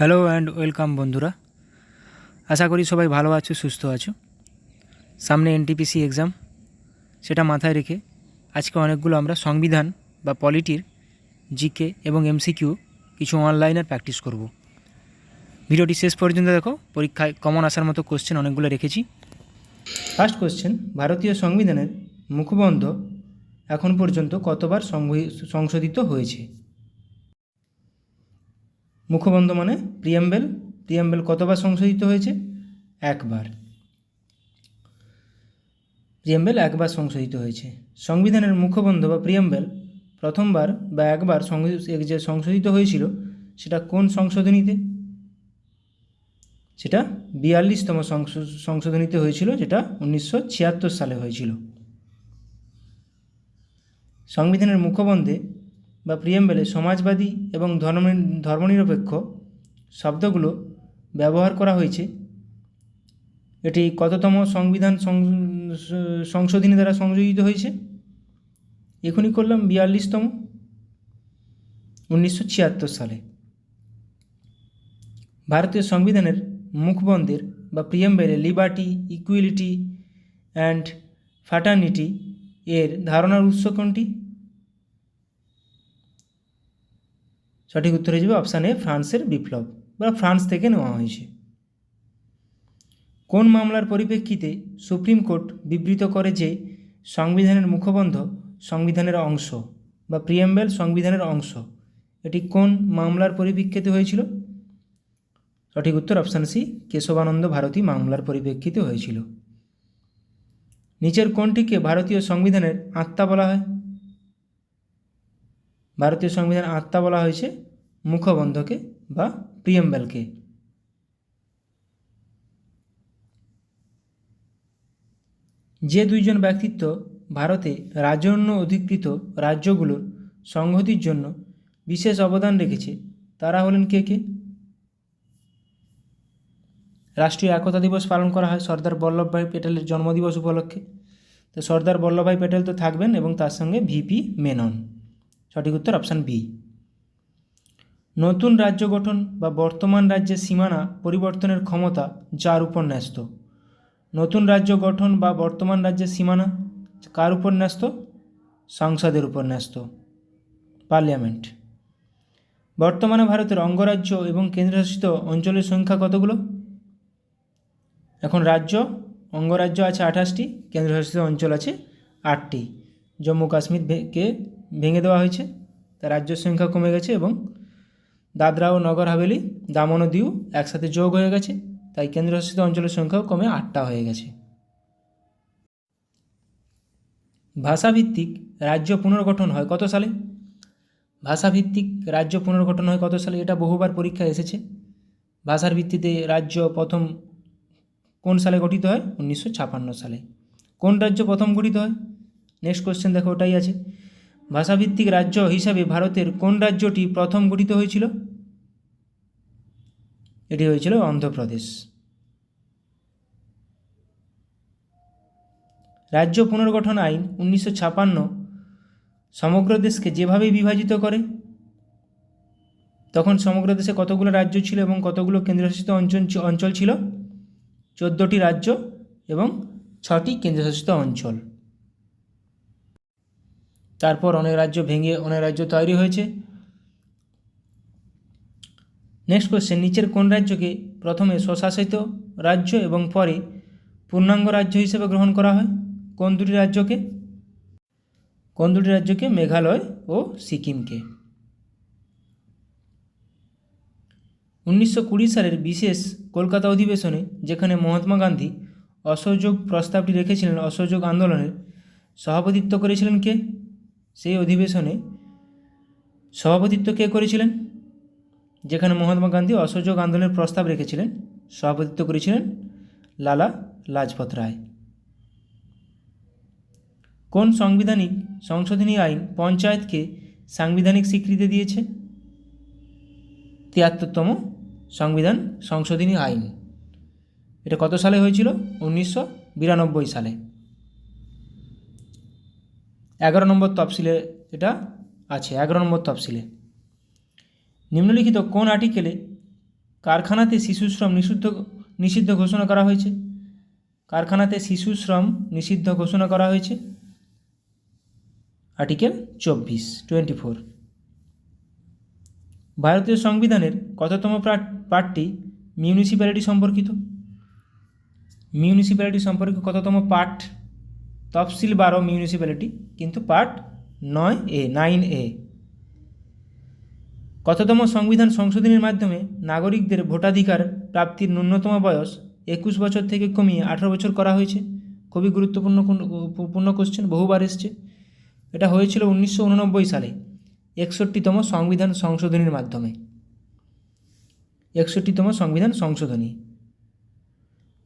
Hello and welcome বন্ধুরা, আশা করি সবাই ভালো আছো, সুস্থ আছো। সামনে এনটিপিসি এক্সাম, সেটা মাথায় রেখে আজকে অনেকগুলো আমরা সংবিধান বা পলিটির জিকে এবং এমসিকিউ কিছু অনলাইনের প্র্যাকটিস করব। ভিডিওটি শেষ পর্যন্ত দেখো, পরীক্ষায় কমন আসার মতো কোশ্চেন অনেকগুলো রেখেছি। ফার্স্ট কোশ্চেন, ভারতীয় সংবিধানের মুখবন্ধ এখন পর্যন্ত কতবার সংশোধিত হয়েছে? মুখবন্ধ মানে প্রিয়াম্বেল। প্রিয়াম্বেল কতবার সংশোধিত হয়েছে? একবার। প্রিয়াম্বেল একবার সংশোধিত হয়েছে। সংবিধানের মুখবন্ধ বা প্রিয়াম্বেল প্রথমবার বা একবার যে সংশোধিত হয়েছিল সেটা কোন সংশোধনীতে? সেটা 42তম সংশোধনীতে হয়েছিল, যেটা 1976 সালে হয়েছিল। সংবিধানের মুখবন্ধে বা প্রিয়াম্বেলে সমাজবাদী এবং ধর্মনিরপেক্ষ শব্দগুলো ব্যবহার করা হয়েছে। এটি কততম সংবিধান সংশোধনী দ্বারা সংযোজিত হয়েছে? এখনই করলাম 42তম, 1976 সালে। ভারতীয় সংবিধানের মুখবন্ধের বা প্রিয়াম্বেলে লিবার্টি, ইকুয়ালিটি অ্যান্ড ফ্র্যাটার্নিটি এর ধারণার উৎস কোনটি? সঠিক উত্তর হয়ে যাবে অপশান এ, ফ্রান্সের বিপ্লব, বা ফ্রান্স থেকে নেওয়া হয়েছে। কোন মামলার পরিপ্রেক্ষিতে সুপ্রিম কোর্ট বিবৃত করে যে সংবিধানের মুখবন্ধ সংবিধানের অংশ বা প্রিয়াম্বেল সংবিধানের অংশ? এটি কোন মামলার পরিপ্রেক্ষিতে হয়েছিল? সঠিক উত্তর অপশান সি, কেশবানন্দ ভারতী মামলার পরিপ্রেক্ষিতে হয়েছিল। নিচের কোনটিকে ভারতীয় সংবিধানের আত্মা বলা হয়? ভারতীয় সংবিধান আত্মা বলা হয়েছে মুখবন্ধকে বা প্রিয়াম্বেলকে। যে দুইজন ব্যক্তিত্ব ভারতে রাজন্য অধিকৃত রাজ্যগুলোর সংহতির জন্য বিশেষ অবদান রেখেছে তারা হলেন কে কে? রাষ্ট্রীয় একতা দিবস পালন করা হয় সর্দার বল্লভভাই প্যাটেলের জন্মদিবস উপলক্ষে। তো সর্দার বল্লভভাই প্যাটেল তো থাকবেন এবং তার সঙ্গে ভিপি মেনন। সঠিক উত্তর অপশান বি। নতুন রাজ্য গঠন বা বর্তমান রাজ্যের সীমানা পরিবর্তনের ক্ষমতা যার উপর ন্যস্ত? নতুন রাজ্য গঠন বা বর্তমান রাজ্যের সীমানা কার উপর ন্যস্ত? সংসদের উপর ন্যস্ত, পার্লামেন্ট। বর্তমানে ভারতের অঙ্গরাজ্য এবং কেন্দ্রশাসিত অঞ্চলের সংখ্যা কতগুলো? এখন রাজ্য, অঙ্গরাজ্য আছে 28টি, কেন্দ্রশাসিত অঞ্চল আছে 8টি। জম্মু কাশ্মীরকে ভেঙে দেওয়া হয়েছে, তার রাজ্যের সংখ্যা কমে গেছে, এবং দাদরা ও নগর হাভেলি, দামন ও দিউ একসাথে যোগ হয়ে গেছে, তাই কেন্দ্রশাসিত অঞ্চলের সংখ্যাও কমে 8টা হয়ে গেছে। ভাষাভিত্তিক রাজ্য পুনর্গঠন হয় কত সালে? ভাষাভিত্তিক রাজ্য পুনর্গঠন হয় কত সালে? এটা বহুবার পরীক্ষায় এসেছে। ভাষার ভিত্তিতে রাজ্য প্রথম কোন সালে গঠিত হয়? 1956 সালে। কোন রাজ্য প্রথম গঠিত হয়? নেক্সট কোশ্চেন দেখো, ওটাই আছে। ভাষাভিত্তিক রাজ্য হিসাবে ভারতের কোন রাজ্যটি প্রথম গঠিত হয়েছিল? এটি হয়েছিল অন্ধ্রপ্রদেশ। রাজ্য পুনর্গঠন আইন 1956 সমগ্র দেশকে যেভাবে বিভাজিত করে, তখন সমগ্র দেশে কতগুলো রাজ্য ছিল এবং কতগুলো কেন্দ্রশাসিত অঞ্চল ছিল? 14টি রাজ্য এবং 6টি কেন্দ্রশাসিত অঞ্চল। তারপর অনেক রাজ্য ভেঙে অনেক রাজ্য তৈরি হয়েছে। নেক্সট কোশ্চেন, নিচের কোন রাজ্যকে প্রথমে স্বশাসিত রাজ্য এবং পরে পূর্ণাঙ্গ রাজ্য হিসেবে গ্রহণ করা হয়? কোন দুটি রাজ্যকে? মেঘালয় ও সিকিমকে। 1920 সালের বিশেষ কলকাতা অধিবেশনে, যেখানে মহাত্মা গান্ধী অসহযোগ প্রস্তাবটি রেখেছিলেন, অসহযোগ আন্দোলনের সভাপতিত্ব করেছিলেন কে? সেই অধিবেশনে সভাপতিত্ব কে করেছিলেন? যেখানে মহাত্মা গান্ধী অসহযোগ আন্দোলনের প্রস্তাব রেখেছিলেন, সভাপতিত্ব করেছিলেন লালা লাজপত রায়। কোন সাংবিধানিক সংশোধনী আইন পঞ্চায়েতকে সাংবিধানিক স্বীকৃতি দিয়েছে? 73তম সংবিধান সংশোধনী আইন। এটা কত সালে হয়েছিল? 1992 সালে। 11 নম্বর তফসিলে এটা আছে, 11 নম্বর তফসিলে। নিম্নলিখিত কোন আর্টিকেলে কারখানাতে শিশু শ্রম নিষিদ্ধ ঘোষণা করা হয়েছে? কারখানাতে শিশু শ্রম নিষিদ্ধ ঘোষণা করা হয়েছে আর্টিকেল 24। ভারতীয় সংবিধানের কততম পার্টটি মিউনিসিপ্যালিটি সম্পর্কিত? মিউনিসিপ্যালিটি সম্পর্কে কততম পার্ট? তফসিল 12 মিউনিসিপ্যালিটি, কিন্তু পার্ট 9A। কততম সংবিধান সংশোধনের মাধ্যমে নাগরিকদের ভোটাধিকার প্রাপ্তির ন্যূনতম বয়স 21 বছর থেকে কমিয়ে 18 বছর করা হয়েছে? খুবই গুরুত্বপূর্ণ কোশ্চেন, বহুবার এসছে। এটা হয়েছিল 1989 সালে 61তম সংবিধান সংশোধনীর মাধ্যমে। 61তম সংবিধান সংশোধনী।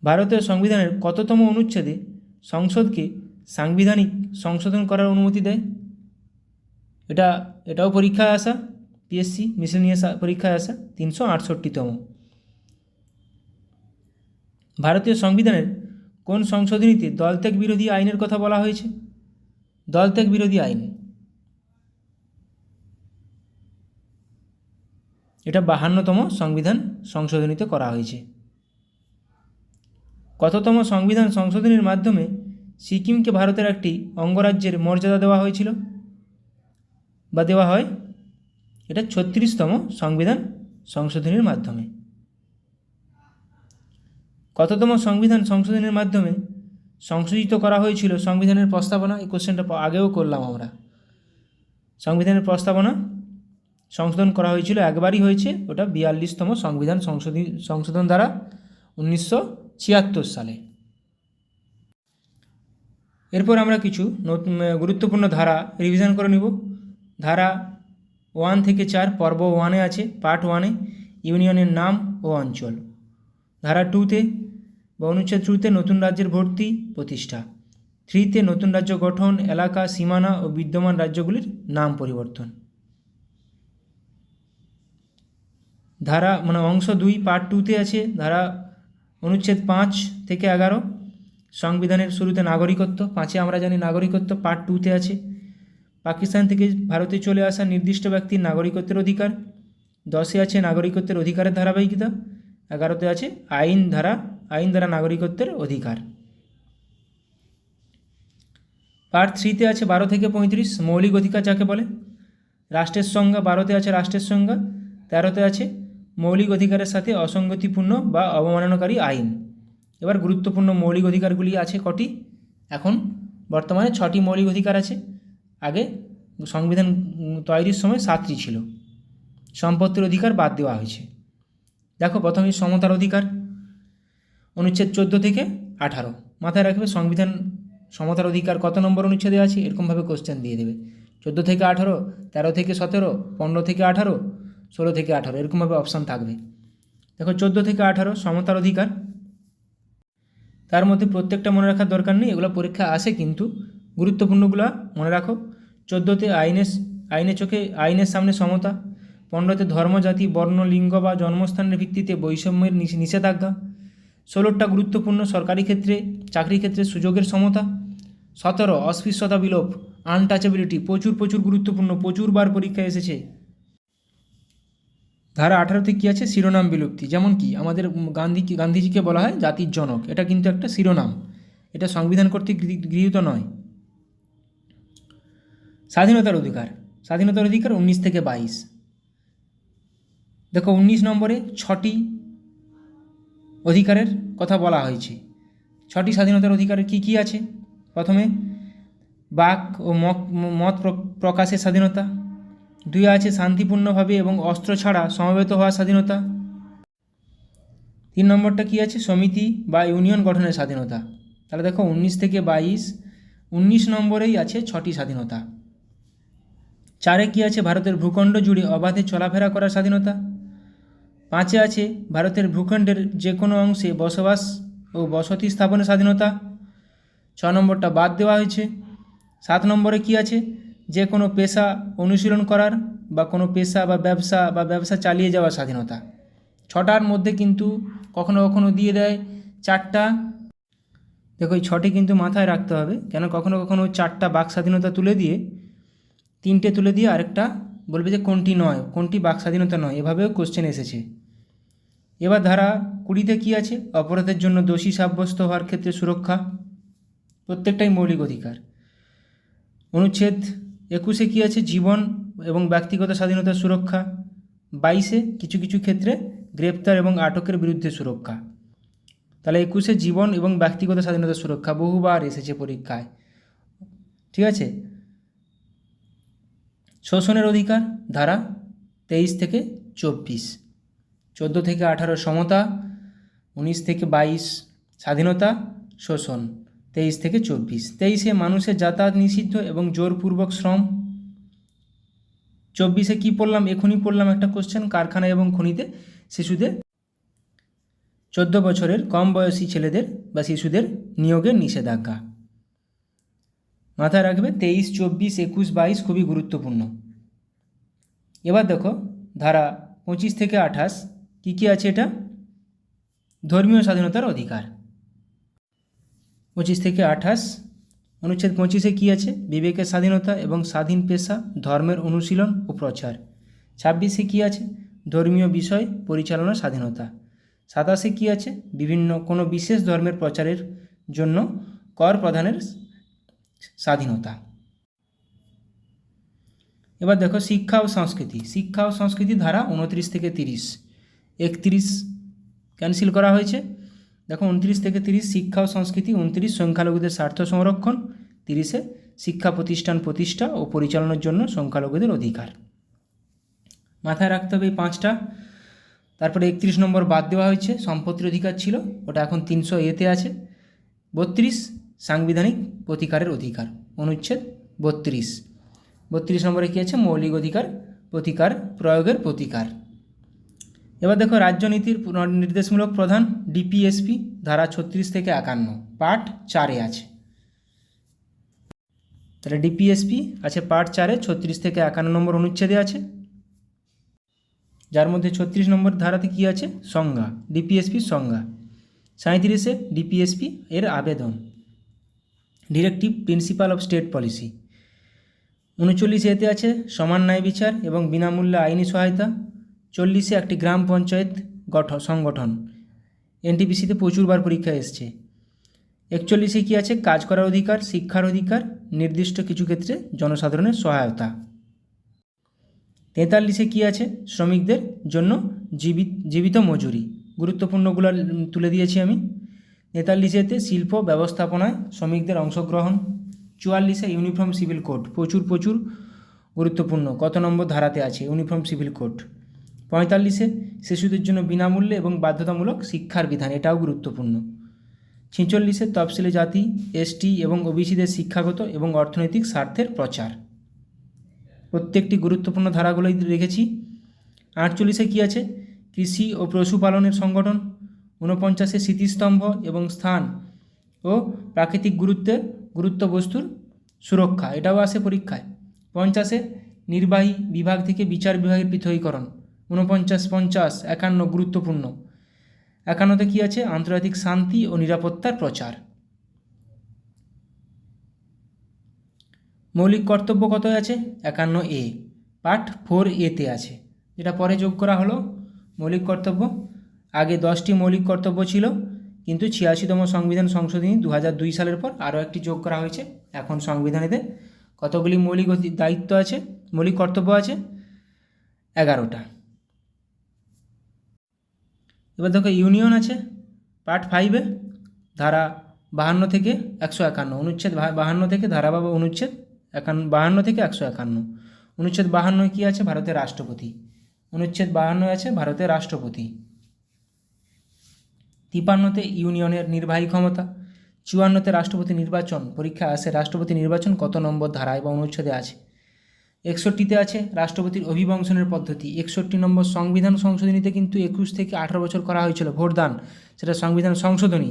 ভারতীয় সংবিধানের কততম অনুচ্ছেদে সংসদকে সাংবিধানিক সংশোধন করার অনুমতি দেয়? এটাও পরীক্ষায় আসা, পিএসসি মিসেলিনিয়াস পরীক্ষায় আসা 368তম। ভারতীয় সংবিধানের কোন সংশোধনীতে দলত্যাগ বিরোধী আইনের কথা বলা হয়েছে? দলত্যাগ বিরোধী আইন, এটা 52তম সংবিধান সংশোধনীতে করা হয়েছে। কততম সংবিধান সংশোধনীর মাধ্যমে সিকিমকে ভারতের একটি অঙ্গরাজ্যের মর্যাদা দেওয়া হয়েছিল বা দেওয়া হয়? এটা 36তম সংবিধান সংশোধনীর মাধ্যমে। কততম সংবিধান সংশোধনের মাধ্যমে সংশোধিত করা হয়েছিল সংবিধানের প্রস্তাবনা? এই কোশ্চেনটা আগেও করলাম আমরা। সংবিধানের প্রস্তাবনা সংশোধন করা হয়েছিল, একবারই হয়েছে, ওটা 42তম সংবিধান সংশোধন দ্বারা 1976 সালে। এরপর আমরা কিছু গুরুত্বপূর্ণ ধারা রিভিশন করে নিব। ধারা 1 থেকে 4 পর্ব 1-এ আছে, পার্ট 1-এ ইউনিয়নের নাম ও অঞ্চল। ধারা 2-তে বা অনুচ্ছেদ 2-তে নতুন রাজ্যের ভর্তি প্রতিষ্ঠা। 3-তে নতুন রাজ্য গঠন, এলাকা, সীমানা ও বিদ্যমান রাজ্যগুলির নাম পরিবর্তন। ধারা অংশ 2 পার্ট 2-তে আছে ধারা অনুচ্ছেদ 5 থেকে 11 সংবিধানের শুরুতে নাগরিকত্ব। 5-এ আমরা জানি নাগরিকত্ব, পার্ট 2-তে আছে পাকিস্তান থেকে ভারতে চলে আসা নির্দিষ্ট ব্যক্তির নাগরিকত্বের অধিকার। 10-এ আছে নাগরিকত্বের অধিকারের ধারাবাহিকতা। 11-তে আছে আইন দ্বারা নাগরিকত্বের অধিকার। পার্ট 3-তে আছে 12 থেকে 35 মৌলিক অধিকার যাকে বলে। রাষ্ট্রের সংজ্ঞা 12-তে আছে রাষ্ট্রের সংজ্ঞা। 13-তে আছে মৌলিক অধিকারের সাথে অসঙ্গতিপূর্ণ বা অবমাননাকারী আইন। এবার গুরুত্বপূর্ণ মৌলিক অধিকারগুলি আছে কটি? এখন বর্তমানে 6টি মৌলিক অধিকার আছে, আগে সংবিধান তৈরির সময় 7টি ছিল। সম্পত্তির অধিকার বাদ দেওয়া হয়েছে। দেখো প্রথমে সমতার অধিকার, অনুচ্ছেদ 14 থেকে 18। মাথায় রাখবে সংবিধান সমতার অধিকার কত নম্বর অনুচ্ছেদে আছে, এরকমভাবে কোশ্চেন দিয়ে দেবে। 14 থেকে 18, 13 থেকে 17, 15 থেকে 18, 16 থেকে 18, এরকমভাবে অপশান থাকবে। দেখো 14 থেকে 18 সমতার অধিকার। তার মধ্যে প্রত্যেকটা মনে রাখার দরকার নেই, এগুলো পরীক্ষা আসে, কিন্তু গুরুত্বপূর্ণগুলো মনে রাখো। 14-তে আইনের সামনে সমতা। 15-তে ধর্ম, জাতি, বর্ণ, লিঙ্গ বা জন্মস্থানের ভিত্তিতে বৈষম্যের নিষেধাজ্ঞা। 16টা গুরুত্বপূর্ণ সরকারি ক্ষেত্রে, চাকরি ক্ষেত্রে সুযোগের সমতা। 17 অস্পৃশ্যতা বিলোপ, আনটাচেবিলিটি, প্রচুর গুরুত্বপূর্ণ, প্রচুরবার পরীক্ষায় এসেছে। ধারা 18-তে কী আছে? শিরোনাম বিলুপ্তি। যেমন কি আমাদের গান্ধীজিকে বলা হয় জাতির জনক, এটা কিন্তু একটা শিরোনাম, এটা সংবিধান কর্তৃক গৃহীত নয়। স্বাধীনতার অধিকার 19 থেকে 22। দেখো 19 নম্বরে 6টি অধিকারের কথা বলা হয়েছে। 6টি স্বাধীনতার অধিকারের কী আছে? প্রথমে বাক ও মত প্রকাশের স্বাধীনতা। 2 আছে শান্তিপূর্ণভাবে এবং অস্ত্র ছাড়া সমবেত হওয়ার স্বাধীনতা। 3 নম্বরটা কী আছে? সমিতি বা ইউনিয়ন গঠনের স্বাধীনতা। তাহলে দেখো 19 থেকে 22, 19 নম্বরেই আছে 6টি স্বাধীনতা। 4-এ কী আছে? ভারতের ভূখণ্ড জুড়ে অবাধে চলাফেরা করার স্বাধীনতা। 5-এ আছে ভারতের ভূখণ্ডের যে কোনো অংশে বসবাস ও বসতি স্থাপনের স্বাধীনতা। 6 নম্বরটা বাদ দেওয়া হয়েছে। 7 নম্বরে কী আছে? যে কোনো পেশা অনুশীলন করার বা কোনো পেশা বা ব্যবসা চালিয়ে যাওয়ার স্বাধীনতা। 6টার মধ্যে কিন্তু কখনো কখনো দিয়ে দেয় 4টা। দেখো এই 6টি কিন্তু মাথায় রাখতে হবে, কেন কখনো কখনো 4টা বাক স্বাধীনতা তুলে দিয়ে 3টে তুলে দিয়ে আরেকটা বলবে যে কোনটি বাক স্বাধীনতা নয়, এভাবেও কোশ্চেন এসেছে। এবার ধারা 20-তে কী আছে? অপরাধের জন্য দোষী সাব্যস্ত হওয়ার ক্ষেত্রে সুরক্ষা, প্রত্যেকটাই মৌলিক অধিকার। অনুচ্ছেদ 21-এ কী আছে? জীবন এবং ব্যক্তিগত স্বাধীনতার সুরক্ষা। 22-এ কিছু কিছু ক্ষেত্রে গ্রেপ্তার এবং আটকের বিরুদ্ধে সুরক্ষা। তাহলে 21-এ জীবন এবং ব্যক্তিগত স্বাধীনতার সুরক্ষা বহুবার এসেছে পরীক্ষায়, ঠিক আছে। শোষণের অধিকার ধারা 23 থেকে 24, 14 থেকে 18 সমতা, 19 থেকে 22 স্বাধীনতা, শোষণ 23 থেকে 24। 23-এ মানুষের যাতায়াত নিষিদ্ধ এবং জোরপূর্বক শ্রম। 24-এ কী পড়লাম? এখনই পড়লাম একটা কোশ্চেন, কারখানা এবং খনিতে শিশুদের 14 বছরের কম বয়সী ছেলেদের বা শিশুদের নিয়োগের নিষেধাজ্ঞা। মাথায় রাখবে 23, 24, 21, 22 খুবই গুরুত্বপূর্ণ। এবার দেখো ধারা 25 থেকে 28 কী কী আছে? এটা ধর্মীয় স্বাধীনতার অধিকার। 25 থেকে 28 অনুচ্ছেদ 25-এ কী আছে? বিবেকের স্বাধীনতা এবং স্বাধীন পেশা, ধর্মের অনুশীলন ও প্রচার। 26-এ কী আছে? ধর্মীয় বিষয় পরিচালনার স্বাধীনতা। 27-এ কী আছে? বিভিন্ন কোনো বিশেষ ধর্মের প্রচারের জন্য কর প্রদানের স্বাধীনতা। এবার দেখো শিক্ষা ও সংস্কৃতি। শিক্ষা ও সংস্কৃতি ধারা 29 থেকে 30, 31 ক্যান্সেল করা হয়েছে। দেখো 29 থেকে 30 শিক্ষা ও সংস্কৃতি, 29 সংখ্যালঘুদের স্বার্থ সংরক্ষণ, 30-এ শিক্ষা প্রতিষ্ঠান প্রতিষ্ঠা ও পরিচালনার জন্য সংখ্যালঘুদের অধিকার। মাথায় রাখতে হবে এই 5টা। তারপরে 31 নম্বর বাদ দেওয়া হয়েছে, সম্পত্তির অধিকার ছিল, ওটা এখন 300-এতে আছে। 32 সাংবিধানিক প্রতিকারের অধিকার, অনুচ্ছেদ 32। 32 নম্বরে কী আছে? মৌলিক অধিকার প্রতিকার প্রয়োগের প্রতিকার। এবার দেখো রাজ্যনীতির নির্দেশমূলক প্রধান ডিপিএসপি ধারা 36 থেকে 51 পার্ট 4-এ আছে। তাহলে ডিপিএসপি আছে পার্ট 4-এ 36 থেকে 51 নম্বর অনুচ্ছেদে আছে, যার মধ্যে 36 নম্বর ধারাতে কী আছে? সংজ্ঞা, ডিপিএসপির সংজ্ঞা। 37-এ ডিপিএসপি এর আবেদন, directive principle of state policy. 39-এতে আছে সমান ন্যায় বিচার এবং বিনামূল্যে আইনি সহায়তা। 40-এ একটি গ্রাম পঞ্চায়েত সংগঠন, এনটিপিসিতে প্রচুরবার পরীক্ষা এসছে। 41-এ কী আছে? কাজ করার অধিকার, শিক্ষার অধিকার, নির্দিষ্ট কিছু ক্ষেত্রে জনসাধারণের সহায়তা। 43-এ কী আছে? শ্রমিকদের জন্য জীবিত মজুরি। গুরুত্বপূর্ণগুলো তুলে দিয়েছি আমি। 43-এতে শিল্প ব্যবস্থাপনায় শ্রমিকদের অংশগ্রহণ। 44-এ ইউনিফর্ম সিভিল কোড, প্রচুর গুরুত্বপূর্ণ, কত নম্বর ধারাতে আছে ইউনিফর্ম সিভিল কোড। 45-এ শিশুদের জন্য বিনামূল্যে এবং বাধ্যতামূলক শিক্ষার বিধান, এটাও গুরুত্বপূর্ণ। 46-এ তফসিলি জাতি, এসটি এবং ওবিসিদের শিক্ষাগত এবং অর্থনৈতিক স্বার্থের প্রচার। প্রত্যেকটি গুরুত্বপূর্ণ ধারাগুলোই রেখেছি। 48-এ কী আছে? কৃষি ও পশুপালনের সংগঠন। 49-এ স্মৃতিস্তম্ভ এবং স্থান ও প্রাকৃতিক গুরুত্ব বস্তুর সুরক্ষা, এটাও আসে পরীক্ষায়। 50-এ নির্বাহী বিভাগ থেকে বিচার বিভাগের পৃথকীকরণ। 49, 50, 51 গুরুত্বপূর্ণ। 51-তে কী আছে? আন্তর্জাতিক শান্তি ও নিরাপত্তার প্রচার। মৌলিক কর্তব্য কত আছে? 51A, পার্ট 4A-তে আছে, যেটা পরে যোগ করা হলো। মৌলিক কর্তব্য আগে 10টি মৌলিক কর্তব্য ছিল, কিন্তু 86তম সংবিধান সংশোধনী 2002 সালের পর আরও একটি যোগ করা হয়েছে। এখন সংবিধানেতে কতগুলি মৌলিক দায়িত্ব আছে, মৌলিক কর্তব্য আছে? 11টা। এবার দেখো ইউনিয়ন আছে পার্ট 5-এ ধারা 52 থেকে 151, অনুচ্ছেদ 52 থেকে ধারা অনুচ্ছেদ 52 থেকে 151। অনুচ্ছেদ 52 কী আছে? ভারতের রাষ্ট্রপতি। অনুচ্ছেদ 52 আছে ভারতের রাষ্ট্রপতি। 53-তে ইউনিয়নের নির্বাহী ক্ষমতা। 54-তে রাষ্ট্রপতি নির্বাচন, পরীক্ষা আসে রাষ্ট্রপতি নির্বাচন কত নম্বর ধারায় বা অনুচ্ছেদে আছে। 61-তে আছে রাষ্ট্রপতির অভিবংশনের পদ্ধতি। 61 নম্বর সংবিধান সংশোধনীতে কিন্তু 21 থেকে 18 বছর করা হয়েছিল ভোটদান, সেটা সংবিধান সংশোধনী।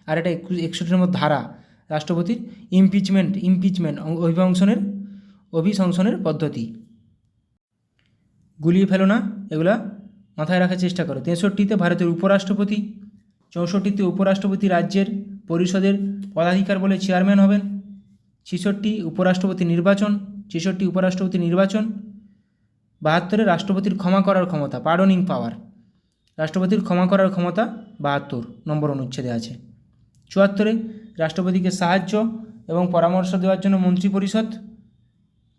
আর এটা 61 নম্বর ধারা, রাষ্ট্রপতির ইমপিচমেন্ট অভিশংসনের পদ্ধতি। গুলিয়ে ফেলো না, এগুলা মাথায় রাখার চেষ্টা করো। 63-তে ভারতের উপরাষ্ট্রপতি। 64-তে উপরাষ্ট্রপতি রাজ্যের পরিষদের পদাধিকার বলে চেয়ারম্যান হবেন। 66 উপরাষ্ট্রপতি নির্বাচন। 66 উপরাষ্ট্রপতি নির্বাচন। 72-এ রাষ্ট্রপতির ক্ষমা করার ক্ষমতা, পার্ডনিং পাওয়ার। রাষ্ট্রপতির ক্ষমা করার ক্ষমতা 72 নম্বর অনুচ্ছেদে আছে। 74 রাষ্ট্রপতিকে সাহায্য এবং পরামর্শ দেওয়ার জন্য মন্ত্রিপরিষদ।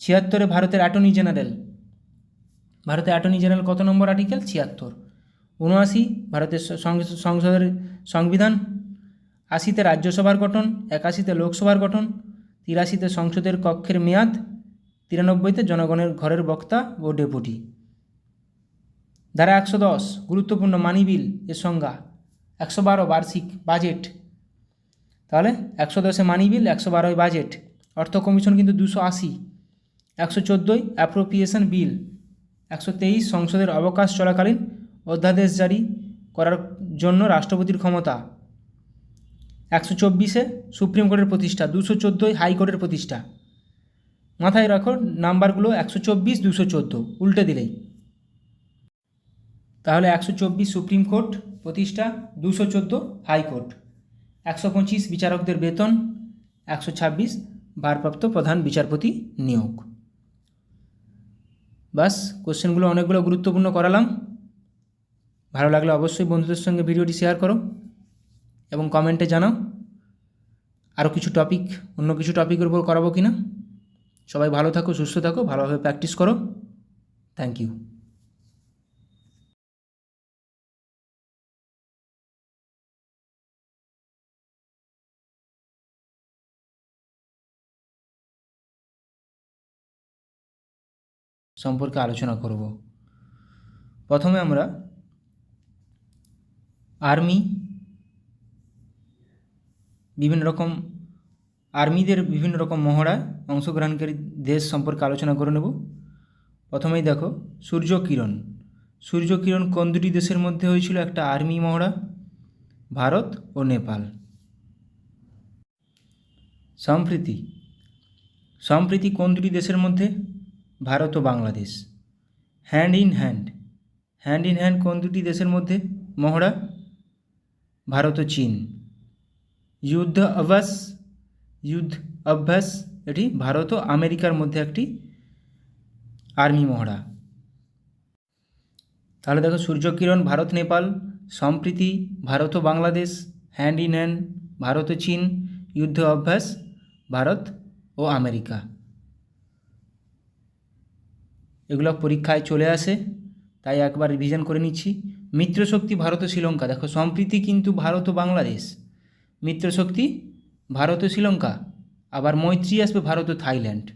76 ভারতের অ্যাটর্নি জেনারেল। ভারতের অ্যাটর্নি জেনারেল কত নম্বর আর্টিকেল? 76। 79 ভারতের সংসদের সংবিধান। 80তে রাজ্যসভার গঠন। 81তে লোকসভার গঠন। 83তে সংসদের কক্ষের মেয়াদ। 93তে জনগণের ঘরের বক্তা ও ডেপুটি। ধারা 110 গুরুত্বপূর্ণ মানি বিল এর সংজ্ঞা। 112 বার্ষিক বাজেট। তাহলে 110 মানি বিল, 112 বাজেট। অর্থ কমিশন কিন্তু 280। 114 অ্যাপ্রোপ্রিয়েশন বিল। 123 সংসদের অবকাশ চলাকালীন অধ্যাদেশ জারি করার জন্য রাষ্ট্রপতির ক্ষমতা। 124 সুপ্রিম কোর্টের প্রতিষ্ঠা। 214 হাইকোর্টের প্রতিষ্ঠা। মাথায় রাখো নাম্বারগুলো 124, 214 উল্টে দিলেই। তাহলে 124 সুপ্রিম কোর্ট প্রতিষ্ঠা, 214 হাইকোর্ট। 125 বিচারকদের বেতন। 126 ভারপ্রাপ্ত প্রধান বিচারপতি নিয়োগ। বাস কোশ্চেনগুলো অনেকগুলো গুরুত্বপূর্ণ করালাম। ভালো লাগলে অবশ্যই বন্ধুদের সঙ্গে ভিডিওটি শেয়ার করো এবং কমেন্টে জানাও আরও কিছু টপিক, অন্য কিছু টপিকের উপর করাবো কি না। সবাই ভালো থাকো, সুস্থ থাকো, ভালোভাবে প্র্যাকটিস করো। Thank you. সম্পর্কে আলোচনা করব। প্রথমে আমরা আর্মি, আর্মিদের বিভিন্ন রকম মহড়ায় অংশগ্রহণকারী দেশ সম্পর্কে আলোচনা করে নেব। প্রথমেই দেখো সূর্যকিরণ। সূর্যকিরণ কোন দুটি দেশের মধ্যে হয়েছিল একটা আর্মি মহড়া? ভারত ও নেপাল। সম্প্রীতি কোন দুটি দেশের মধ্যে? ভারত ও বাংলাদেশ। হ্যান্ড ইন হ্যান্ড কোন দুটি দেশের মধ্যে মহড়া? ভারত ও চীন। যুদ্ধ অভ্যাস এটি ভারত ও আমেরিকার মধ্যে একটি আর্মি মহড়া। তাহলে দেখো সূর্যকিরণ ভারত নেপাল, সম্প্রীতি ভারত ও Bangladesh, hand in hand Bharat ও চীন, যুদ্ধ অভ্যাস ভারত ও আমেরিকা। এগুলো পরীক্ষায় চলে আসে, তাই একবার রিভিশন করে নিচ্ছি। মিত্রশক্তি ভারত ও শ্রীলঙ্কা। দেখো সম্প্রীতি কিন্তু ভারত ও বাংলাদেশ, মিত্রশক্তি ভারত ও শ্রীলঙ্কা, আবার মৈত্রী আসবে ভারত ও থাইল্যান্ড।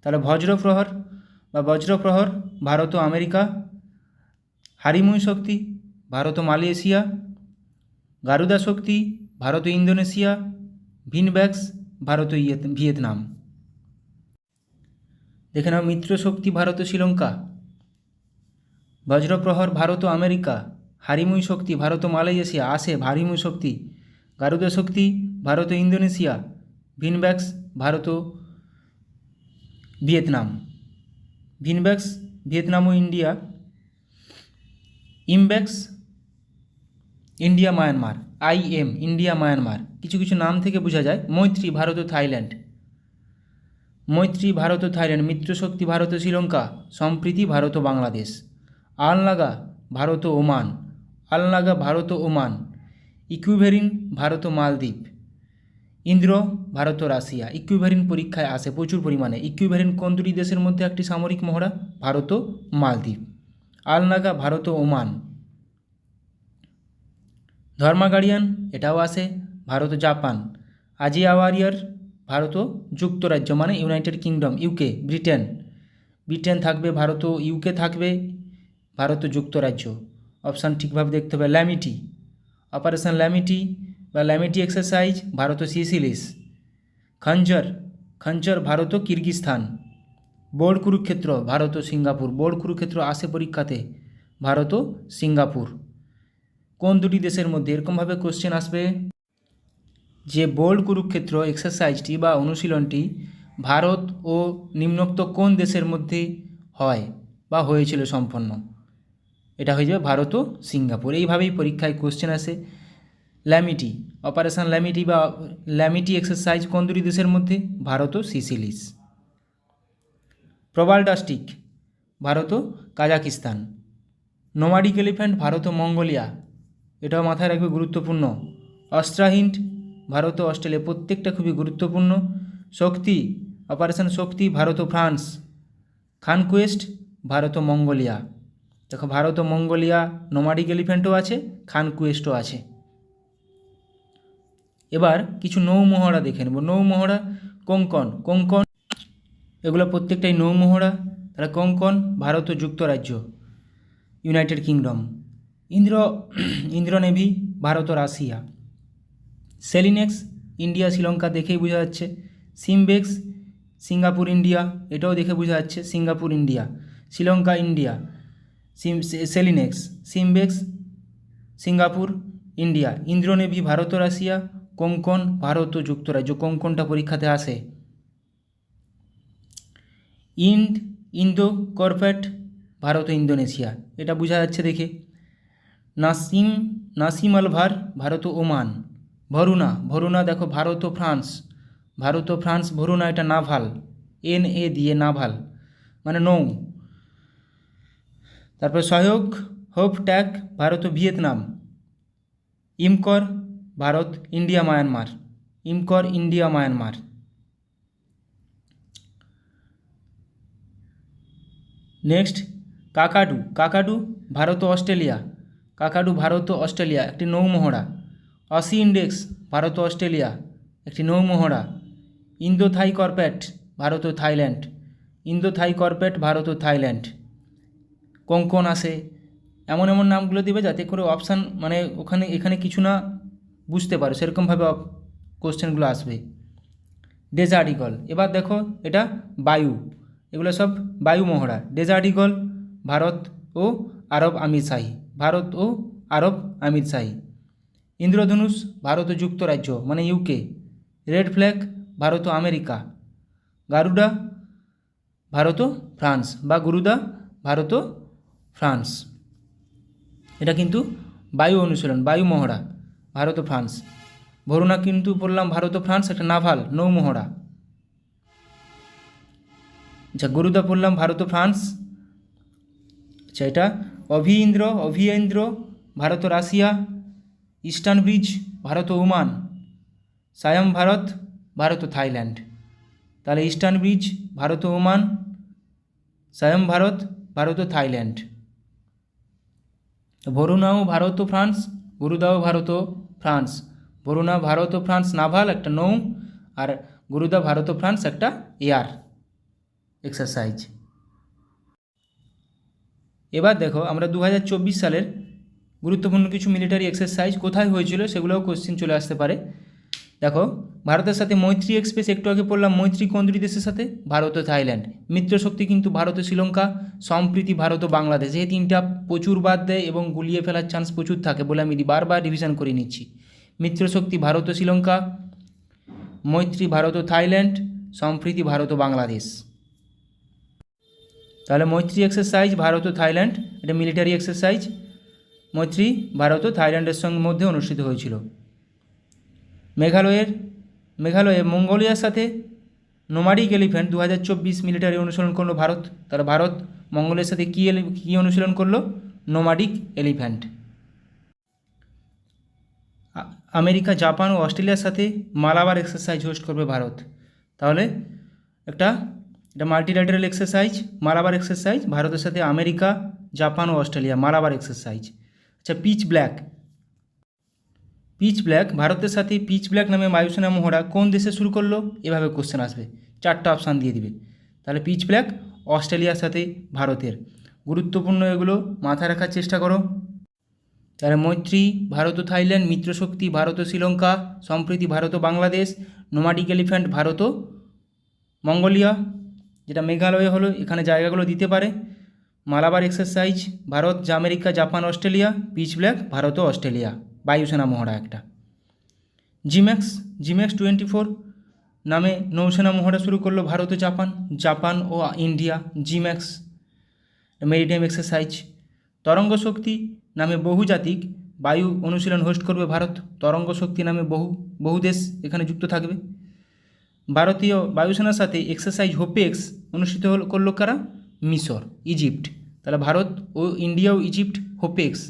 তাহলে বজ্রপ্রহর ভারত ও আমেরিকা, হারিমুই শক্তি ভারত ও মালয়েশিয়া, গারুদা শক্তি ভারত ও ইন্দোনেশিয়া, ভিনব্যাক্স ভারত ও ভিয়েতনাম। দেখে নাও মিত্রশক্তি ভারত ও শ্রীলঙ্কা, বজ্রপ্রহর ভারত ও আমেরিকা, হারিমুই শক্তি ভারত ও মালয়েশিয়া আসে হারিমুই শক্তি, গারুদা শক্তি ভারত ও ইন্দোনেশিয়া, ভিনব্যাক্স ভারত ও ভিয়েতনাম। ভিনব্যাক্স ভিয়েতনাম ও India, IMBEX India Myanmar, IM India Myanmar. কিছু কিছু নাম থেকে বোঝা যায়। মৈত্রী ভারত ও থাইল্যান্ড, মিত্রশক্তি ভারত ও শ্রীলঙ্কা, সম্প্রীতি ভারত ও বাংলাদেশ। আলনাগা ভারত ও ওমান, ইকুইভেরিন ভারত ও মালদ্বীপ, ইন্দ্র ভারত ও রাশিয়া। ইকুইভেরিন পরীক্ষায় আসে প্রচুর পরিমাণে। ইকুইভেরিন কোন দুটি দেশের মধ্যে একটি সামরিক মহড়া? ভারত ও মালদ্বীপ। আলনাগা ভারত ও ওমান। ধর্মা গার্ডিয়ান এটাও আসে ভারত ও জাপান। আজিয়া ওয়ারিয়র ভারত ও যুক্তরাজ্য মানে ইউনাইটেড কিংডম, ইউকে, ব্রিটেন থাকবে, ভারত ও ইউকে থাকবে, ভারত ও যুক্তরাজ্য। অপশান ঠিকভাবে দেখতে হবে। ল্যামিটি, অপারেশন ল্যামিটি বা ল্যামিটি এক্সারসাইজ ভারত ও সিসিলিস। খঞ্জর ভারত ও কিরগিস্তান। বোর্ড কুরুক্ষেত্র ভারত ও সিঙ্গাপুর। বোর্ড কুরুক্ষেত্র আসে পরীক্ষাতে, ভারত ও সিঙ্গাপুর। কোন দুটি দেশের মধ্যে? এরকমভাবে কোশ্চেন আসবে যে বোর্ড কুরুক্ষেত্র এক্সারসাইজটি বা অনুশীলনটি ভারত ও নিম্নোক্ত কোন দেশের মধ্যে হয় বা হয়েছিল সম্পন্ন? এটা হয়ে যাবে ভারত ও সিঙ্গাপুর। এইভাবেই পরীক্ষায় কোশ্চেন আসে। ল্যামিটি, অপারেশন ল্যামিটি বা ল্যামিটি এক্সারসাইজ কোন দুটি দেশের মধ্যে? ভারত ও সিসিলিস। প্রবাল ডাস্টিক ভারত ও কাজাকিস্তান। নোমাডিক এলিফ্যান্ট ভারত ও মঙ্গোলিয়া, এটাও মাথায় রাখবে, গুরুত্বপূর্ণ। অস্ট্রাহিন্ড ভারত ও অস্ট্রেলিয়া, প্রত্যেকটা খুবই গুরুত্বপূর্ণ। শক্তি, অপারেশন শক্তি ভারত ও ফ্রান্স। খানকুয়েস্ট ভারত ও মঙ্গোলিয়া। দেখো ভারত ও মঙ্গোলিয়া নোমাডিক এলিফ্যান্টও আছে, খানকুয়েস্টও আছে। এবার কিছু নৌমহড়া দেখে নেব। নৌমহড়া, কোঙ্কণ, কোঙ্কণ এগুলো প্রত্যেকটাই নৌমহড়া। তাহলে কোঙ্কণ ভারত ও যুক্তরাজ্য, United Kingdom. Indra navy Bharat ও রাশিয়া। সেলিনেক্স ইন্ডিয়া শ্রীলঙ্কা, দেখেই বোঝা যাচ্ছে। সিমবেক্স সিঙ্গাপুর ইন্ডিয়া, এটাও দেখে বোঝা যাচ্ছে, Singapore India. Sri Lanka India, SLINEX. SIMBEX Singapore India. Indra navy Bharat ও রাশিয়া। কোঙ্কণ ভারত ও যুক্তরাজ্য, কোঙ্কণটা পরীক্ষাতে আসে। ইন্দো কর্পেট ভারত ও ইন্দোনেশিয়া, এটা বোঝা যাচ্ছে দেখে। নাসিম আলভার ভারত ও ওমান। ভরুনা দেখো ভারত ও ফ্রান্স, ভরুনা এটা নাভাল, NA দিয়ে নাভাল মানে নৌ। তারপর সহায়ক হোপ ট্যাগ ভারত ও Vietnam. IMCOR Bharat, India Myanmar. Next Kakadu Bharat ও অস্ট্রেলিয়া, একটি নৌমহড়া। অসি ইন্ডেক্স ভারত ও অস্ট্রেলিয়া, একটি নৌমহড়া। ইন্দো থাই কর্পেট ভারত ও থাইল্যান্ড। কোঙ্কণ আসে। এমন নামগুলো দিবে যাতে করে অপশান মানে এখানে কিছু না বুঝতে পারো, সেরকমভাবে কোশ্চেনগুলো আসবে। ডেজার্ট ইগল, এবার দেখো এটা বায়ু, এগুলো সব বায়ু মহড়া। ডেজার্ট ইগল ভারত ও আরব আমির শাহী। ইন্দ্রধনুষ ভারত ও যুক্তরাজ্য মানে UK। রেড ফ্ল্যাগ ভারত ও আমেরিকা। গারুডা ভারত ও ফ্রান্স বা গুরুদা ভারত ও ফ্রান্স। এটা কিন্তু বায়ু অনুশীলন, বায়ু মহড়া, ভারত ও ফ্রান্স। ভরুনা কিন্তু বললাম ভারত ও ফ্রান্স, একটা নাভাল নৌমহড়া। আচ্ছা, গুরুদা পড়লাম ভারত ও ফ্রান্স। আচ্ছা, এটা অভিয়েন্দ্র ভারত ও রাশিয়া। ইস্টার্ন ব্রিজ ভারত ও ওমান। সায়াম ভারত ও থাইল্যান্ড। তাহলে ইস্টার্ন ব্রিজ ভারত ও ওমান, সায়াম ভারত ও থাইল্যান্ড। ভরুনাও ভারত ও ফ্রান্স, গুরুদাও ভারত ও ফ্রান্স। ভরুনা ভারত ও ফ্রান্স নাভাল একটা নৌ, আর গুরুদা ভারত ও ফ্রান্স একটা এয়ার এক্সারসাইজ। এবার দেখো আমরা 2024 সালের গুরুত্বপূর্ণ কিছু মিলিটারি এক্সারসাইজ কোথায় হয়েছিল সেগুলোও কোশ্চেন চলে আসতে পারে। দেখো ভারতের সাথে মৈত্রী এক্সপ্রেস, একটু আগে পড়লাম মৈত্রী কোন দুটি দেশের সাথে, ভারত ও থাইল্যান্ড। মিত্রশক্তি কিন্তু ভারত ও শ্রীলঙ্কা। সম্প্রীতি ভারত ও বাংলাদেশ। এই তিনটা প্রচুর বাদ দেয় এবং গুলিয়ে ফেলার চান্স প্রচুর থাকে বলে আমি বারবার রিভিশন করে নিচ্ছি। মিত্রশক্তি ভারত ও শ্রীলঙ্কা, মৈত্রী ভারত ও থাইল্যান্ড, সম্প্রীতি ভারত ও বাংলাদেশ। তাহলে মৈত্রী এক্সারসাইজ ভারত ও থাইল্যান্ড, এটা মিলিটারি এক্সারসাইজ। মৈত্রী ভারত ও থাইল্যান্ডের সঙ্গে মধ্যে অনুষ্ঠিত হয়েছিল। মেঘালয়ে মঙ্গোলিয়ার সাথে নোমাডিক এলিফ্যান্ট 2024 মিলিটারি অনুশীলন করলো ভারত। তাহলে ভারত মঙ্গোলিয়ার সাথে কী অনুশীলন করলো? Nomadic elephant. আমেরিকা, জাপান ও অস্ট্রেলিয়ার সাথে মালাবার এক্সারসাইজ হোস্ট করবে ভারত। তাহলে এটা মাল্টিল্যাটারাল এক্সারসাইজ, মালাবার এক্সারসাইজ, ভারতের সাথে আমেরিকা, জাপান ও অস্ট্রেলিয়া, মালাবার এক্সারসাইজ। আচ্ছা, পিচ ব্ল্যাক ভারতের সাথে পিচ ব্ল্যাক নামে বায়ুসেনা মহড়া কোন দেশে শুরু করলো? এভাবে কোশ্চেন আসবে, 4টা অপশান দিয়ে দিবে। তাহলে পিচ ব্ল্যাক অস্ট্রেলিয়ার সাথে ভারতের। গুরুত্বপূর্ণ, এগুলো মাথায় রাখার চেষ্টা করো। তাহলে মৈত্রী ভারত ও থাইল্যান্ড, মিত্রশক্তি ভারত ও শ্রীলঙ্কা, সম্প্রীতি ভারত ও বাংলাদেশ, নোমাডিক এলিফ্যান্ট ভারত ও মঙ্গোলিয়া, যেটা মেঘালয় হলো, এখানে জায়গাগুলো দিতে পারে। Malabar exercise Bharat, America, Japan, Australia. Pitch black Bharat ও অস্ট্রেলিয়া, বায়ুসেনা মহড়া একটা। জিম্যাক্স 24 নামে নৌসেনা মহড়া শুরু করলো ভারত ও জাপান ও ইন্ডিয়া। জিম্যাক্স maritime exercise. তরঙ্গ শক্তি নামে বহুজাতিক বায়ু অনুশীলন হোস্ট করবে ভারত। তরঙ্গ শক্তি নামে বহু দেশ এখানে যুক্ত থাকবে। ভারতীয় বায়ুসেনার সাথে এক্সারসাইজ হোপেক্স অনুষ্ঠিত করলো কারা? মিশর, ইজিপ্ট। তাহলে ভারত ও ইন্ডিয়া ও ইজিপ্ট হোপেক্স,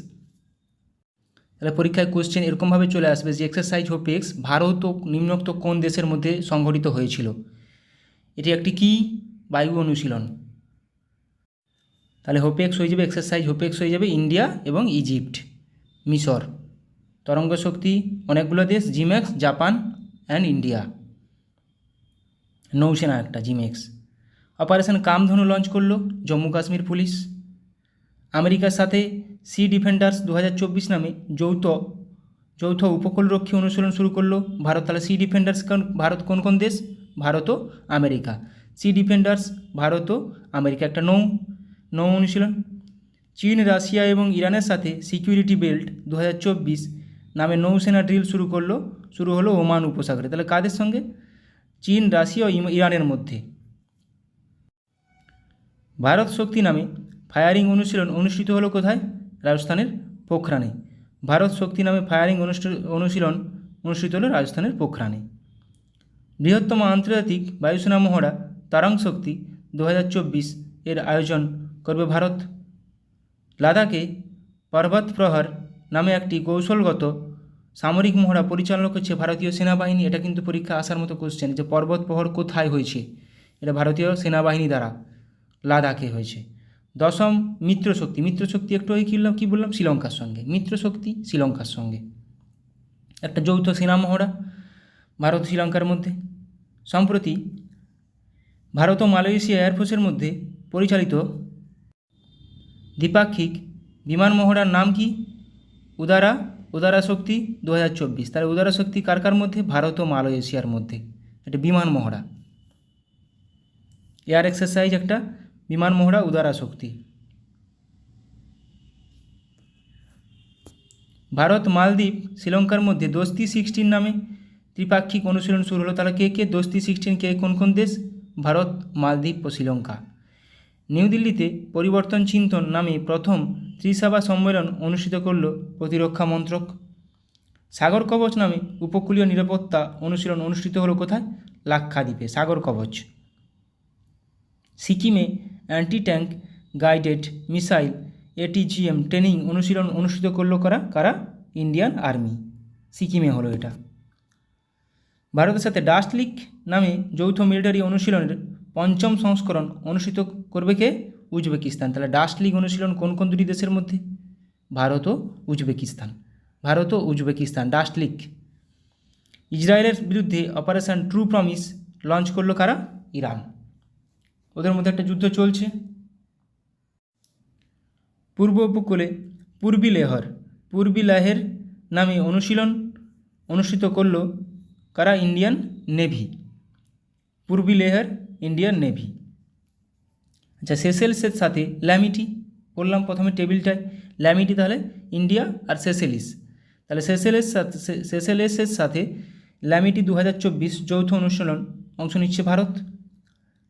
তাহলে পরীক্ষায় কোশ্চেন এরকমভাবে চলে আসবে যে এক্সারসাইজ হোপেক্স ভারত ও নিম্নোক্ত কোন দেশের মধ্যে সংঘটিত হয়েছিল। এটি একটি কি বায়ু অনুশীলন। তাহলে হোপেক্স হয়ে যাবে, এক্সারসাইজ হোপেক্স হয়ে যাবে ইন্ডিয়া এবং ইজিপ্ট, মিশর। তরঙ্গ শক্তি অনেকগুলো দেশ, জিম্যাক্স জাপান অ্যান্ড ইন্ডিয়া। নৌসেনা একটা জিম্যাক্স। অপারেশন কামধনু লঞ্চ করলো জম্মু কাশ্মীর পুলিশ। আমেরিকার সাথে সি ডিফেন্ডার্স 2024 নামে যৌথ উপকূলরক্ষী অনুশীলন শুরু করলো ভারত। তাহলে সি ডিফেন্ডার্স ভারত কোন কোন দেশ? ভারত ও আমেরিকা। সি ডিফেন্ডার্স ভারত ও আমেরিকা, একটা নৌ অনুশীলন। চীন রাশিয়া এবং ইরানের সাথে সিকিউরিটি বেল্ট 2024 নামে নৌসেনা ড্রিল শুরু হলো ওমান উপসাগরে। তাহলে কাদের সঙ্গে? চীন রাশিয়া ও ইরানের মধ্যে। ভারত শক্তি নামে ফায়ারিং অনুশীলন অনুষ্ঠিত হলো কোথায়? রাজস্থানের পোখরানে। ভারত শক্তি নামে ফায়ারিং অনুশীলন অনুষ্ঠিত হলো রাজস্থানের পোখরানে। বৃহত্তম আন্তর্জাতিক বায়ুসেনা মহড়া তারাং শক্তি 2024 এর আয়োজন করবে ভারত। লাদাখে পর্বত প্রহর নামে একটি কৌশলগত সামরিক মহড়া পরিচালনা করছে ভারতীয় সেনাবাহিনী। এটা কিন্তু পরীক্ষা আসার মতো কোশ্চেন, যে পর্বত প্রহর কোথায় হয়েছে? এটা ভারতীয় সেনাবাহিনী দ্বারা লাদাখে হয়েছে। দশম মিত্রশক্তি একটু কী বললাম? শ্রীলঙ্কার সঙ্গে। মিত্রশক্তি শ্রীলঙ্কার সঙ্গে একটা যৌথ সেনা মহড়া ভারত শ্রীলঙ্কার মধ্যে। সম্প্রতি ভারত ও মালয়েশিয়া এয়ারফোর্সের মধ্যে পরিচালিত দ্বিপাক্ষিক বিমান মহড়ার নাম কি? উদারা শক্তি 2024। তাহলে উদারা শক্তি কার মধ্যে? ভারত ও মালয়েশিয়ার মধ্যে একটা বিমান মহড়া, এয়ার এক্সারসাইজ, একটা বিমান মহড়া উদারা শক্তি। ভারত মালদ্বীপ শ্রীলঙ্কার মধ্যে দোস্তি 16 নামে ত্রিপাক্ষিক অনুশীলন শুরু হলো। তাহলে কে দোস্তি 16 কোন কোন দেশ? ভারত, মালদ্বীপ ও শ্রীলঙ্কা। নিউ দিল্লিতে পরিবর্তন চিন্তন নামে প্রথম ত্রিসভা সম্মেলন অনুষ্ঠিত করল প্রতিরক্ষা মন্ত্রক। সাগর কবচ নামে উপকূলীয় নিরাপত্তা অনুশীলন অনুষ্ঠিত হলো কোথায়? লাক্ষাদ্বীপে, সাগর কবচ। সিকিমে anti tank guided missile ATGM training অনুশীলন অনুষ্ঠিত করলো কারা? Indian army. সিকিমে হলো এটা। ভারতের সাথে ডাস্ট লিক নামে যৌথ মিলিটারি অনুশীলনের 5ম সংস্করণ অনুষ্ঠিত করবে কে? উজবেকিস্তান। তাহলে ডাস্ট লিক অনুশীলন কোন কোন দুটি দেশের মধ্যে? ভারত ও উজবেকিস্তান। Dust leak. ইসরায়েলের বিরুদ্ধে অপারেশন ট্রু প্রমিস লঞ্চ করলো কারা? ইরান। ওদের মধ্যে একটা যুদ্ধ চলছে। পূর্ব উপকূলে পূর্বী লেহের নামে অনুশীলন অনুষ্ঠিত করল কারা? Indian navy. Purvi Lehar, Indian navy. আচ্ছা, সেসেলসের সাথে ল্যামিটি বললাম প্রথমে টেবিলটায়, ল্যামিটি তাহলে ইন্ডিয়া আর সেসেলিস। তাহলে সেসেলেসের সাথে ল্যামিটি 2024 যৌথ অনুশীলন অংশ নিচ্ছে ভারত।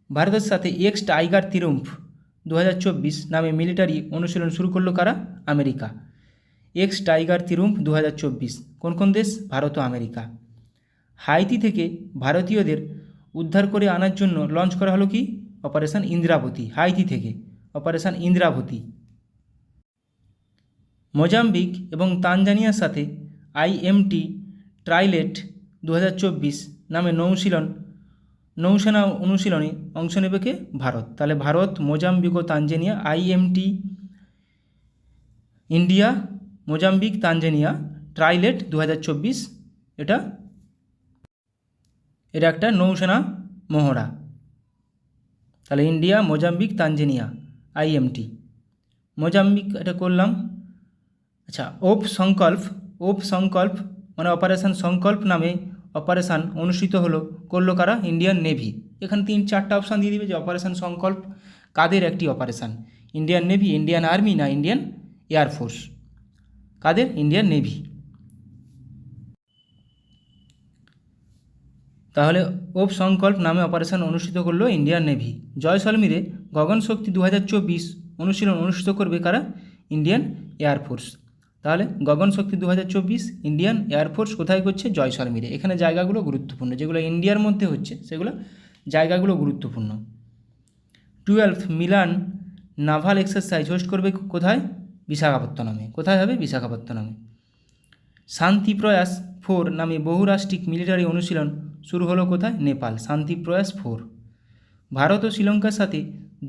ভারতের সাথে এক্স টাইগার ত্রিম্ফ 2024 নামে মিলিটারি অনুশীলন শুরু করলো কারা? আমেরিকা। এক্স টাইগার ত্রিম্ফ 2024 কোন দেশ? ভারত ও আমেরিকা। হাইতি থেকে ভারতীয়দের উদ্ধার করে আনার জন্য লঞ্চ করা হলো কি? অপারেশন ইন্দ্রাবতী। হাইতি থেকে অপারেশন ইন্দ্রাবতী। মোজাম্বিক এবং তানজানিয়ার সাথে IMT ট্রাইলেট 2024 নামে নৌসেনা অনুশীলনে অংশ নেবে কে? ভারত। তাহলে ভারত, মোজাম্বিক ও Tanzania, IMT India, Mozambique, Tanzania trilat 2024 এটা একটা নৌসেনা মহড়া। তাহলে India, Mozambique, Tanzania, IMT। Mozambique এটা করলাম। আচ্ছা, ওপ সংকল্প মানে অপারেশন সংকল্প নামে অপারেশান অনুষ্ঠিত করলো কারা? Indian navy. এখানে 3-4টা অপশান দিয়ে দিবে যে অপারেশন সংকল্প কাদের একটি operation? Indian navy, Indian army না ইন্ডিয়ান এয়ারফোর্স? কাদের? Indian navy. তাহলে ওপ সংকল্প নামে অপারেশন অনুষ্ঠিত করলো ইন্ডিয়ান নেভি। জয়সলমীরে গগনশক্তি 2024 অনুশীলন অনুষ্ঠিত করবে কারা? Indian air force. তাহলে গগনশক্তি 2024 ইন্ডিয়ান এয়ারফোর্স কোথায় করছে? জয়সলমীরে। এখানে জায়গাগুলো গুরুত্বপূর্ণ, যেগুলো ইন্ডিয়ার মধ্যে হচ্ছে সেগুলো জায়গাগুলো গুরুত্বপূর্ণ। 12th Milan naval exercise host করবে কোথায়? বিশাখাপত্তনমে। কোথায় হবে? বিশাখাপত্তনমে। শান্তি প্রয়াস 4 নামে বহুরাষ্ট্রিক মিলিটারি অনুশীলন শুরু হলো কোথায়? নেপাল। শান্তি প্রয়াস 4। ভারত ও শ্রীলঙ্কার সাথে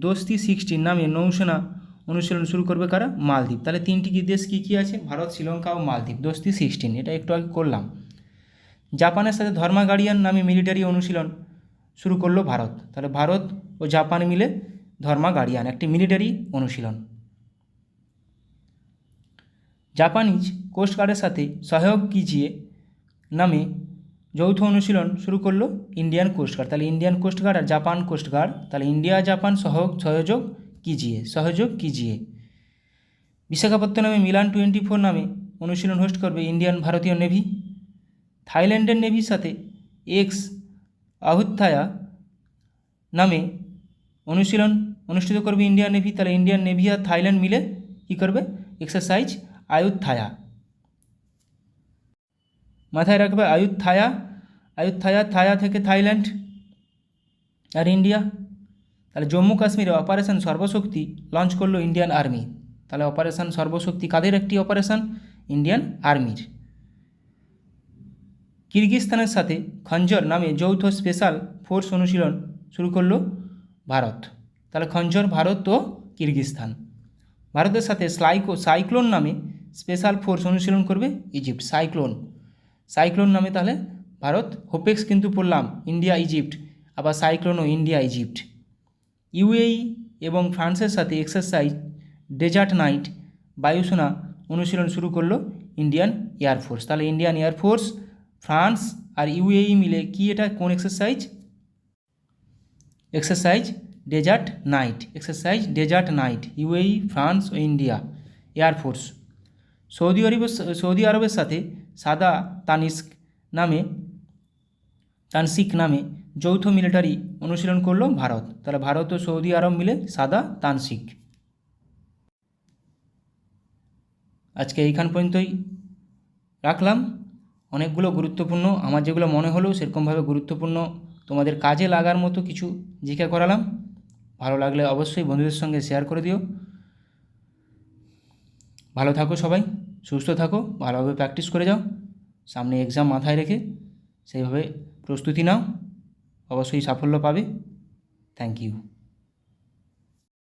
দোস্তি 16 নামে নৌসেনা অনুশীলন শুরু করবে কারা? মালদ্বীপ। তাহলে তিনটি দেশ কী কী আছে? ভারত, শ্রীলঙ্কা ও মালদ্বীপ। দোস্তি 16, এটা একটু আগে করলাম। জাপানের সাথে ধর্মা গার্ডিয়ান নামে মিলিটারি অনুশীলন শুরু করলো ভারত। তাহলে ভারত ও জাপান মিলে ধর্মা গার্ডিয়ান, একটি মিলিটারি অনুশীলন। জাপানিজ কোস্টগার্ডের সাথে সহযোগ কিজিয়ে নামে যৌথ অনুশীলন শুরু করলো ইন্ডিয়ান কোস্টগার্ড। তাহলে ইন্ডিয়ান কোস্টগার্ড আর জাপান কোস্টগার্ড, তাহলে ইন্ডিয়া জাপান সহযোগ কিজিয়ে। বিশাখাপত্তনমে মিলান 24 নামে অনুশীলন হোস্ট করবে ইন্ডিয়ান ভারতীয় নেভি। থাইল্যান্ডের নেভির সাথে এক্স আহুত্থায়া নামে অনুশীলন অনুষ্ঠিত করবে ইন্ডিয়ান নেভি। তাহলে ইন্ডিয়ান নেভি আর থাইল্যান্ড মিলে কী করবে? এক্সারসাইজ আয়ুত্থায়া। মাথায় রাখবে আয়ুত্থায়া থায়া থেকে থাইল্যান্ড আর ইন্ডিয়া। তাহলে জম্মু কাশ্মীরে অপারেশন সর্বশক্তি লঞ্চ করলো ইন্ডিয়ান আর্মি। তাহলে অপারেশন সর্বশক্তি কাদের একটি অপারেশন? ইন্ডিয়ান আর্মির। কিরগিজস্তানের সাথে খঞ্জর নামে যৌথ স্পেশাল ফোর্স অনুশীলন শুরু করলো ভারত। তাহলে খঞ্জর ভারত ও কিরগিজস্তান। ভারতের সাথে সাইক্লোন নামে স্পেশাল ফোর্স অনুশীলন করবে ইজিপ্ট। সাইক্লোন নামে তাহলে ভারত, হোপেক্স কিন্তু পড়লাম ইন্ডিয়া ইজিপ্ট, আবার সাইক্লোনও ইন্ডিয়া ইজিপ্ট। ইউএই এবং ফ্রান্সের সাথে এক্সারসাইজ ডেজার্ট নাইট বায়ুসেনা অনুশীলন শুরু করলো ইন্ডিয়ান এয়ারফোর্স। তাহলে ইন্ডিয়ান এয়ারফোর্স, ফ্রান্স আর ইউএই মিলে কি এটা কোন exercise? Exercise desert knight. UAE, France ও ইন্ডিয়া এয়ারফোর্স। সৌদি আরবের সাথে সাদা তানসিক নামে যৌথ মিলিটারি অনুশীলন করলো ভারত। তাহলে ভারত ও সৌদি আরব মিলে সাদা তানসিক। আজকে এইখান পর্যন্তই রাখলাম। অনেকগুলো গুরুত্বপূর্ণ, আমার যেগুলো মনে হলো সেরকমভাবে গুরুত্বপূর্ণ তোমাদের কাজে লাগার মতো কিছু জিজ্ঞাসা করালাম। ভালো লাগলে অবশ্যই বন্ধুদের সঙ্গে শেয়ার করে দিও। ভালো থাকো সবাই, সুস্থ থাকো, ভালোভাবে প্র্যাকটিস করে যাও। সামনে এক্সাম মাথায় রেখে সেইভাবে প্রস্তুতি নাও, অবশ্যই সাফল্য পাবে। Thank you.